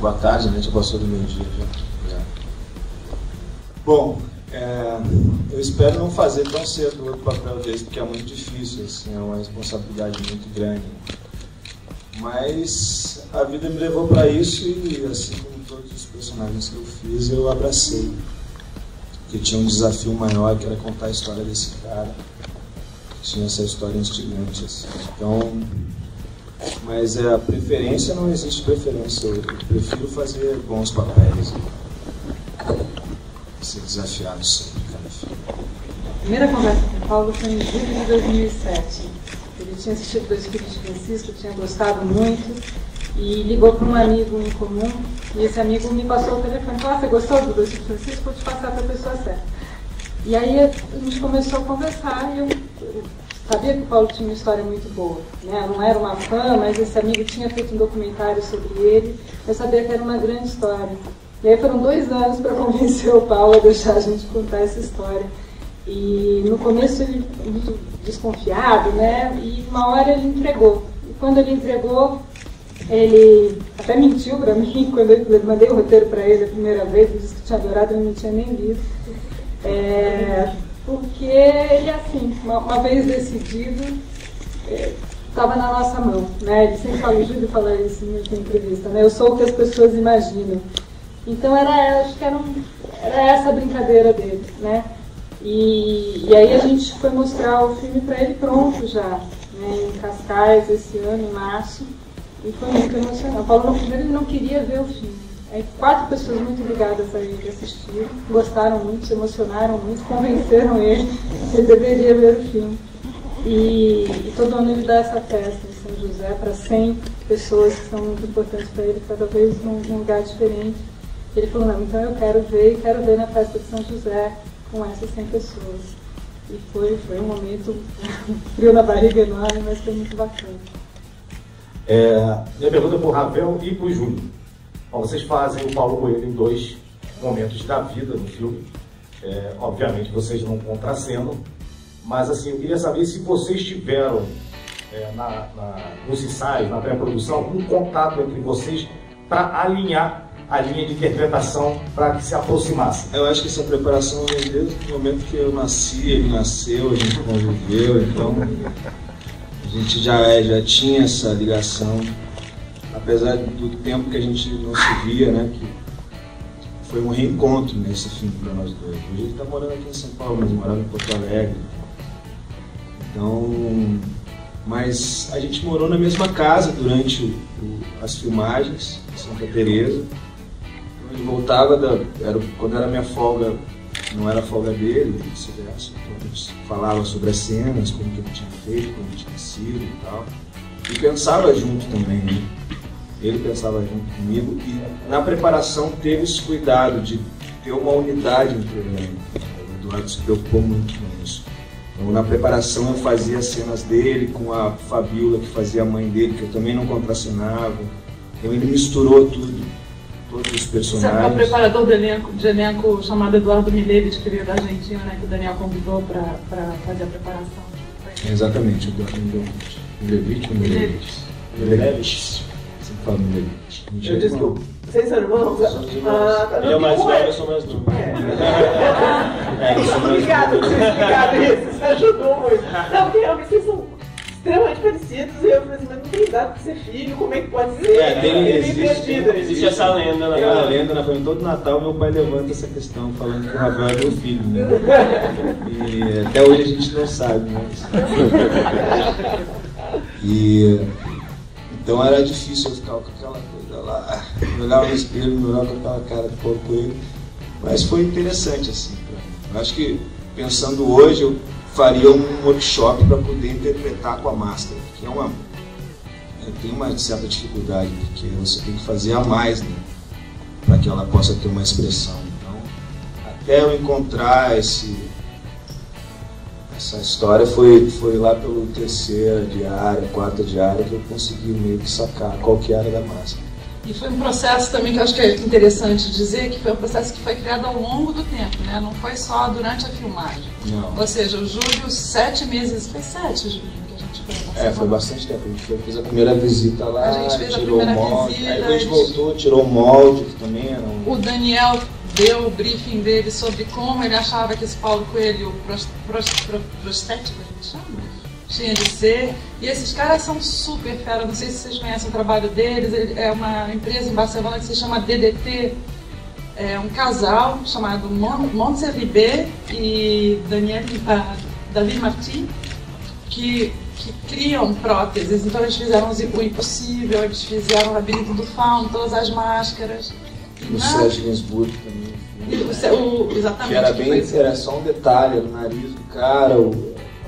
Boa tarde, né? Já passou do meio-dia já. Bom, eu espero não fazer tão cedo outro papel desse, porque é muito difícil, assim, é uma responsabilidade muito grande. Mas a vida me levou para isso e, assim como todos os personagens que eu fiz, eu abracei. Porque tinha um desafio maior, que era contar a história desse cara. Tinha essa história instigante, assim. Então, mas a preferência, não existe preferência. Eu prefiro fazer bons papéis e ser desafiado sempre, cada filme. A primeira conversa com o Paulo foi em julho de 2007. Ele tinha assistido Dois Filhos de Francisco, tinha gostado muito e ligou para um amigo em comum. E esse amigo me passou o telefone e falou: você gostou do Dois Filhos de Francisco? Vou te passar para a pessoa certa. E aí a gente começou a conversar e eu sabia que o Paulo tinha uma história muito boa, né? Eu não era uma fã, mas esse amigo tinha feito um documentário sobre ele. Eu sabia que era uma grande história. E aí foram 2 anos para convencer o Paulo a deixar a gente contar essa história. E no começo ele muito desconfiado, né? E uma hora ele entregou. E quando ele entregou, ele até mentiu para mim quando eu mandei o roteiro para ele a primeira vez. Ele disse que tinha adorado, ele não tinha nem lido. Porque ele, assim, uma vez decidido, estava na nossa mão, né? Ele sempre fala, o Júlio fala isso em muita entrevista, né? Eu sou o que as pessoas imaginam. Então acho que era essa a brincadeira dele, né? E aí a gente foi mostrar o filme para ele pronto já, né? Em Cascais, esse ano, em março, e foi muito emocionante. O Paulo, no primeiro, ele não queria ver o filme. Aí 4 pessoas muito ligadas a ele assistiram, gostaram muito, se emocionaram muito, convenceram ele que ele deveria ver o filme. E todo ano ele dá essa festa em São José para 100 pessoas que são muito importantes para ele, cada vez num lugar diferente. Ele falou: não, então eu quero ver na festa de São José com essas 100 pessoas. E foi um momento frio na barriga enorme, mas foi muito bacana. Minha pergunta é para o Ravel e para o Júlio. Vocês fazem o Paulo Coelho em 2 momentos da vida no filme. Obviamente vocês não contracenam, mas assim, eu queria saber se vocês tiveram nos ensaios, na pré-produção, um contato entre vocês para alinhar a linha de interpretação para que se aproximasse. Eu acho que essa preparação vem desde o momento que eu nasci, ele nasceu, a gente conviveu, então a gente já tinha essa ligação. Apesar do tempo que a gente não se via, né, que foi um reencontro nesse filme para nós dois. Hoje ele está morando aqui em São Paulo, mas morava em Porto Alegre. Então, mas a gente morou na mesma casa durante as filmagens, em Santa Teresa. Então ele voltava, quando era minha folga, não era a folga dele, vice-versa. Então a gente falava sobre as cenas, como que ele tinha feito, como tinha sido e tal. E pensava junto também, né? Ele pensava junto comigo e na preparação teve esse cuidado de ter uma unidade entre ele. O Eduardo se preocupou muito com isso. Então, na preparação eu fazia as cenas dele com a Fabiola, que fazia a mãe dele, que eu também não contracenava. Então ele misturou tudo, todos os personagens. Você é o preparador de elenco chamado Eduardo Milevich, que veio da Argentina, né, que o Daniel convidou para fazer a preparação. Exatamente, o Eduardo Milevich. Eu disse que vocês são irmãos? Ele é mais velho, eu sou mais novo. Obrigado por ter explicado isso, isso ajudou muito. Não, porque realmente vocês são extremamente parecidos e eu falei assim, mas não tem idade para ser filho, como é que pode ser? Existe essa lenda, né? A lenda na família, todo Natal meu pai levanta essa questão, falando que o Ravel é meu filho, né? E até hoje a gente não sabe, mas... Então era difícil eu ficar com aquela coisa lá, eu olhava no espelho, me olhava com aquela cara de Paulo Coelho, mas foi interessante assim pra mim. Eu acho que pensando hoje eu faria um workshop para poder interpretar com a máscara, que tem uma certa dificuldade, porque você tem que fazer a mais, né, para que ela possa ter uma expressão. Então, até eu encontrar essa história foi lá pelo 3ª diária, 4ª diária que eu consegui meio que sacar qual que era da máscara. E foi um processo também que eu acho que é interessante dizer, que foi um processo que foi criado ao longo do tempo, né? Não foi só durante a filmagem. Não. Ou seja, o Júlio, 7 meses, foi 7, Júlio, que a gente recente? Foi bastante tempo. A gente fez a primeira visita lá, a gente fez tirou a o molde. visita, Aí a gente voltou, tirou o molde, que também era um... O Daniel deu o briefing dele sobre como ele achava que esse Paulo Coelho prostético, a gente chama, tinha de ser. E esses caras são super fera, não sei se vocês conhecem o trabalho deles, é uma empresa em Barcelona que se chama DDT, é um casal chamado Montse Ribé e David Martin, que criam próteses. Então eles fizeram o impossível, eles fizeram o Labirinto do Fauno, todas as máscaras. O Serge Gainsbourg também. Exatamente. Que era bem, era só um detalhe, o nariz do cara,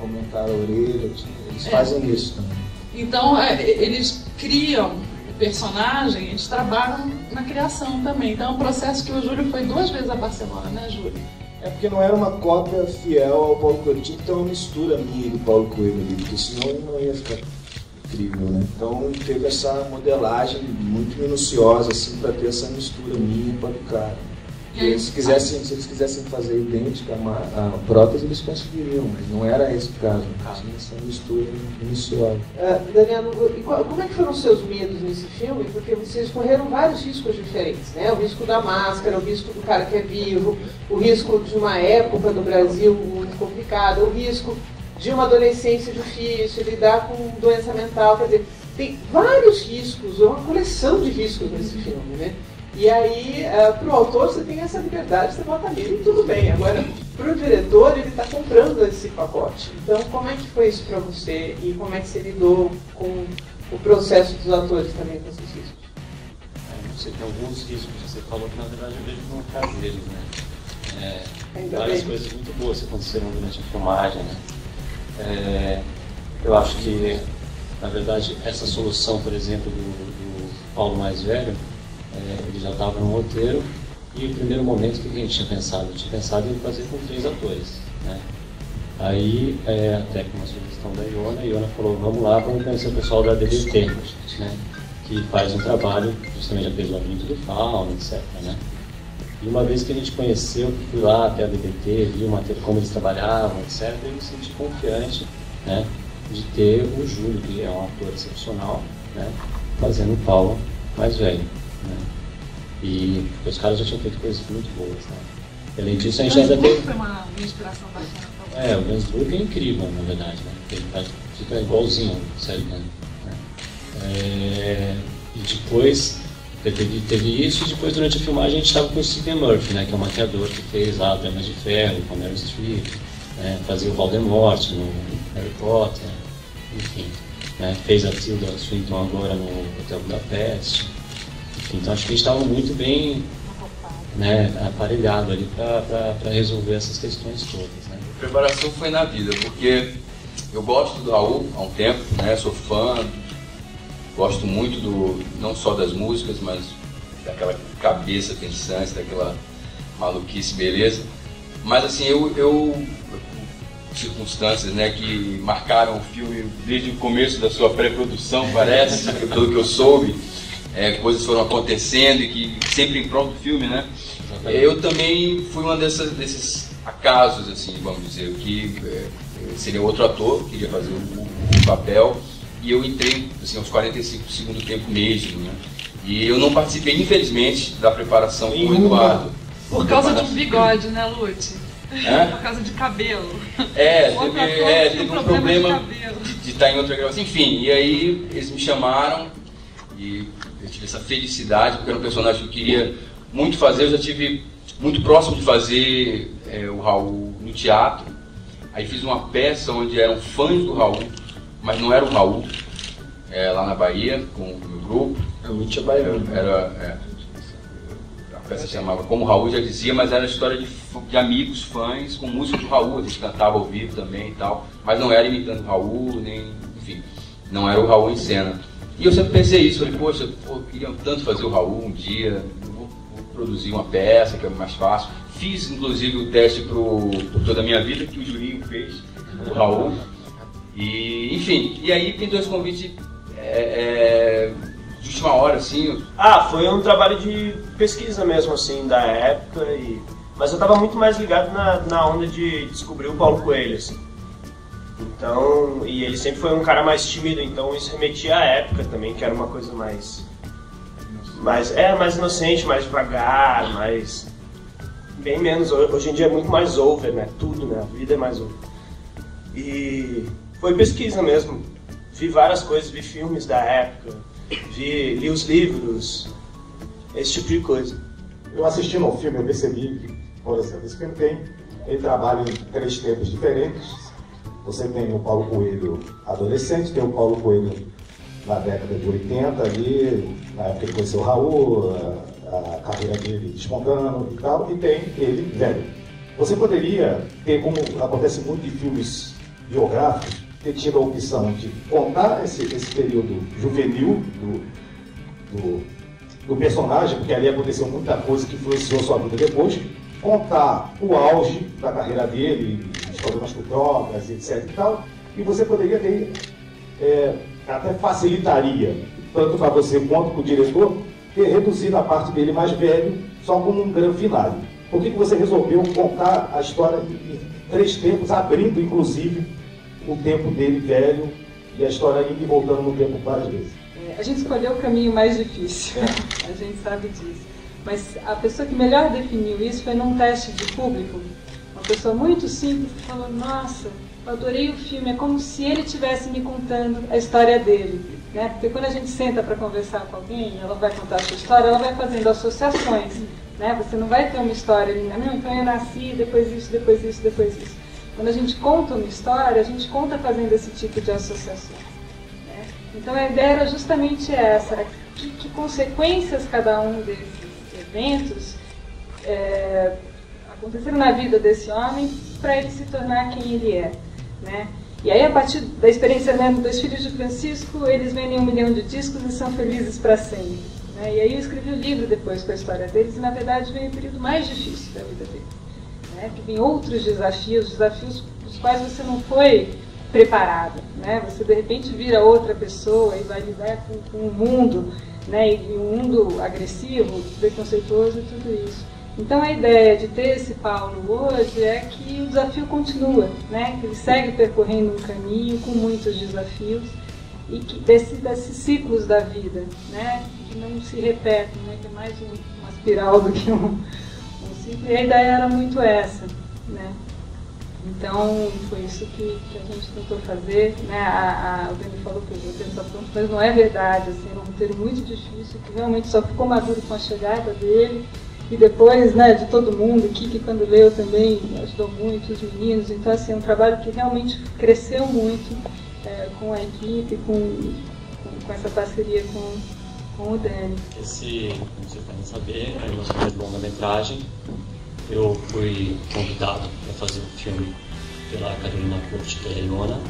aumentar a orelha, eles fazem isso também. Então eles criam o personagem, eles trabalham na criação também. Então é um processo que o Júlio foi 2 vezes a Barcelona, né, Júlio? É porque não era uma cópia fiel ao Paulo Coelho, tinha que ter uma mistura minha do Paulo Coelho ali, porque senão não ia ficar incrível, né? Então teve essa modelagem muito minuciosa, assim, para ter essa mistura minha com a do cara. Se eles quisessem fazer idêntica a prótese, eles conseguiriam, mas não era esse o caso. Tinha essa mistura minuciosa. Daniel, como é que foram os seus medos nesse filme? Porque vocês correram vários riscos diferentes, né? O risco da máscara, o risco do cara que é vivo, o risco de uma época no Brasil muito complicada, o risco de uma adolescência difícil, lidar com doença mental, quer dizer, tem vários riscos, uma coleção de riscos nesse filme, né? E aí, para o autor, você tem essa liberdade, você bota nele e tudo bem. Agora, para o diretor, ele está comprando esse pacote. Então, como é que foi isso para você? E como é que você lidou com o processo dos atores também com esses riscos? Você tem alguns riscos, você falou que na verdade eu vejo como caseiros, né? Várias coisas muito boas aconteceram durante a filmagem, né? Eu acho que, na verdade, essa solução, por exemplo, do Paulo mais velho, ele já estava no roteiro, e o primeiro momento, o que a gente tinha pensado? Eu tinha pensado em fazer com 3 atores, né? Aí, até com uma sugestão da Iona, a Iona falou, vamos lá, vamos conhecer o pessoal da DDT, né? Que faz um trabalho, justamente já fez o Labirinto do Fauno, etc, né? E uma vez que a gente conheceu, fui lá até a DDT, vi como eles trabalhavam, etc, eu me senti confiante, né, de ter o Júlio, que é um ator excepcional, né, fazendo o Paulo mais velho, né. E os caras já tinham feito coisas muito boas, né. Além disso, a gente ainda teve... Foi uma inspiração bacana. O Gainsbourg é incrível, na verdade, né, ele fica igualzinho, sério, né. E depois... Teve isso, e depois durante a filmagem a gente estava com o Cillian Murphy, né, que é o maquiador que fez lá Damas de Ferro, com a Meryl Streep, né, fazia o Voldemort no Harry Potter, enfim, né, fez a Tilda Swinton agora no Hotel Budapeste, enfim, então acho que a gente estava muito bem, né, aparelhado ali para resolver essas questões todas. Né. A preparação foi na vida, porque eu gosto do Raul há um tempo, né, sou fã. Gosto muito não só das músicas, mas daquela cabeça pensante, daquela maluquice, beleza. Mas assim, circunstâncias, né, que marcaram o filme desde o começo da sua pré-produção, parece, pelo que eu soube, coisas foram acontecendo e que sempre em prol do filme, né. Eu também fui um desses acasos, assim, vamos dizer, que seria outro ator, queria fazer o papel. E eu entrei, assim, aos 45 do segundo tempo mesmo, né? E eu não participei, infelizmente, da preparação com o Eduardo. Por causa do bigode, né, Lute? Por causa de cabelo. Teve um problema de estar em outra gravação. Enfim, e aí eles me chamaram e eu tive essa felicidade, porque era um personagem que eu queria muito fazer. Eu já tive muito próximo de fazer o Raul no teatro. Aí fiz uma peça onde eram fãs do Raul, mas não era o Raul, lá na Bahia, com o meu grupo. A peça se chamava Como o Raul Já Dizia, mas era a história de amigos, fãs, com música do Raul. A gente cantava ao vivo também e tal, mas não era imitando o Raul, enfim, não era o Raul em cena. E eu sempre pensei isso, falei, poxa, eu queria tanto fazer o Raul um dia, eu vou produzir uma peça que é mais fácil. Fiz, inclusive, o teste pro Toda a Minha Vida, que o Julinho fez, o Raul. E, enfim, e aí pintou esse convite de última hora, assim. Foi um trabalho de pesquisa mesmo, assim, da época, mas eu estava muito mais ligado na onda de descobrir o Paulo Coelho, assim. Então, e ele sempre foi um cara mais tímido, então isso remetia à época também, que era uma coisa mais inocente, mais devagar, mais bem menos. Hoje em dia é muito mais over, né? Tudo, né? A vida é mais over. E foi pesquisa mesmo. Vi várias coisas, vi filmes da época, li os livros, esse tipo de coisa. Eu assistindo ao filme, eu percebi que, por exemplo, esse filme ele trabalha em 3 tempos diferentes. Você tem o Paulo Coelho adolescente, tem o Paulo Coelho na década de 80, ali, na época que ele conheceu o Raul, a carreira dele despontando e tal, e tem ele velho. Você poderia ter, como acontece muito em filmes biográficos, ter tido a opção de contar esse período juvenil do personagem, porque ali aconteceu muita coisa que influenciou a sua vida depois, contar o auge da carreira dele, os problemas com drogas, etc e tal, e você poderia ter, até facilitaria, tanto para você quanto para o diretor, ter reduzido a parte dele mais velho, só como um grande final. Por que você resolveu contar a história em 3 tempos, abrindo inclusive o tempo dele velho e a história indo e voltando no tempo várias vezes? A gente escolheu o caminho mais difícil, a gente sabe disso. Mas a pessoa que melhor definiu isso foi num teste de público. Uma pessoa muito simples que falou: nossa, eu adorei o filme, é como se ele estivesse me contando a história dele. Né? Porque quando a gente senta para conversar com alguém, ela vai contar a sua história, ela vai fazendo associações. Né? Você não vai ter uma história ali, não, então eu nasci, depois isso, depois isso, depois isso. Quando a gente conta uma história, a gente conta fazendo esse tipo de associações. Né? Então a ideia era justamente essa, que consequências cada um desses eventos aconteceram na vida desse homem para ele se tornar quem ele é. Né? E aí, a partir da experiência mesmo dos filhos de Francisco, eles vendem 1 milhão de discos e são felizes para sempre. Né? E aí eu escrevi o livro depois com a história deles, e na verdade veio o período mais difícil da vida deles. Né? Que vem outros desafios dos quais você não foi preparado. Né? Você de repente vira outra pessoa e vai lidar com o mundo, né? E um mundo agressivo, preconceituoso e tudo isso. Então a ideia de ter esse Paulo hoje é que o desafio continua, né? Que ele segue percorrendo um caminho com muitos desafios e que desses ciclos da vida, né? Que não se repetem, né? Que é mais uma espiral do que um ciclo. E a ideia era muito essa, né? Então foi isso que a gente tentou fazer, né? O Dani falou que o roteiro está pronto, mas não é verdade, assim, era um roteiro muito difícil, que realmente só ficou maduro com a chegada dele. E depois, né, de todo mundo, o Kiki, quando leu, também ajudou muito, os meninos. Então, assim, é um trabalho que realmente cresceu muito com a equipe, com essa parceria com o Dani. Esse, como vocês devem saber, é o nosso primeiro longa-metragem. Eu fui convidado para fazer um filme pela Carolina Corte e pela Ilona.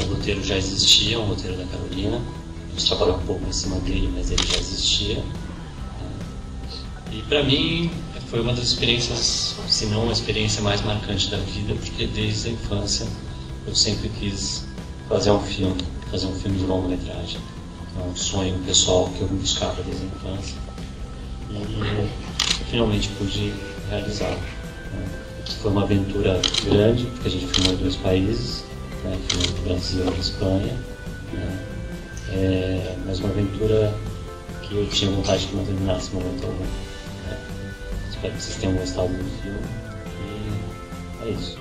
O roteiro já existia, um roteiro da Carolina. A gente trabalhou um pouco em cima dele, mas ele já existia. E para mim foi uma das experiências, se não a experiência mais marcante da vida, porque desde a infância eu sempre quis fazer um filme de longa-metragem. É um sonho pessoal que eu buscava desde a infância e finalmente pude realizar. Foi uma aventura grande, porque a gente filmou em 2 países, né? Filmou no Brasil e na Espanha, né? Mas uma aventura que eu tinha vontade que não terminasse no momento algum. Espero que vocês tenham gostado do filme e é isso.